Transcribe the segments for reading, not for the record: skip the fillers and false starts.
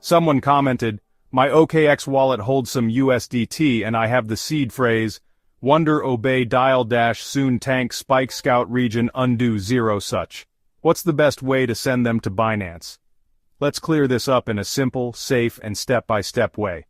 Someone commented, "My OKX wallet holds some USDT and I have the seed phrase, Wonder obey dial dash soon tank spike scout region undo 0 such. What's the best way to send them to Binance?" Let's clear this up in a simple, safe, and step-by-step way.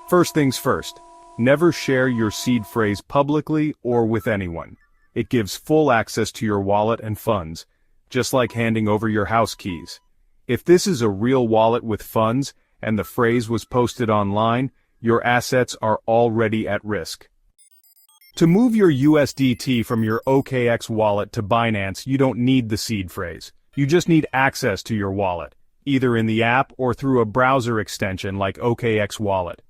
First things first, never share your seed phrase publicly or with anyone. It gives full access to your wallet and funds, just like handing over your house keys. If this is a real wallet with funds, and the phrase was posted online, your assets are already at risk. To move your USDT from your OKX wallet to Binance, you don't need the seed phrase. You just need access to your wallet, either in the app or through a browser extension like OKX Wallet.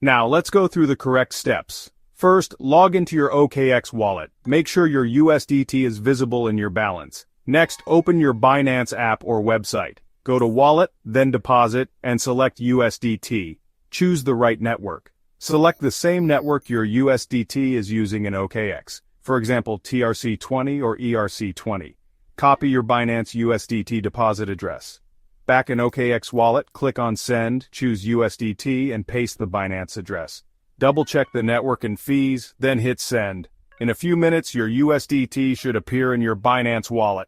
Now let's go through the correct steps. First, log into your OKX wallet. Make sure your USDT is visible in your balance. Next, open your Binance app or website. Go to Wallet, then Deposit, and select USDT. Choose the right network. Select the same network your USDT is using in OKX, for example TRC20 or ERC20. Copy your Binance USDT deposit address. Back in OKX Wallet, click on Send, choose USDT, and paste the Binance address. Double-check the network and fees, then hit Send. In a few minutes, your USDT should appear in your Binance wallet.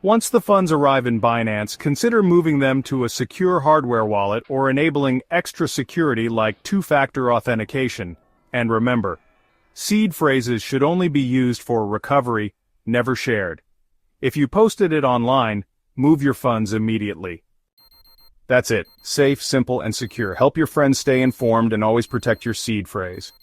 Once the funds arrive in Binance, consider moving them to a secure hardware wallet or enabling extra security like two-factor authentication. And remember, seed phrases should only be used for recovery, never shared. If you posted it online, move your funds immediately. That's it. Safe, simple, and secure. Help your friends stay informed and always protect your seed phrase.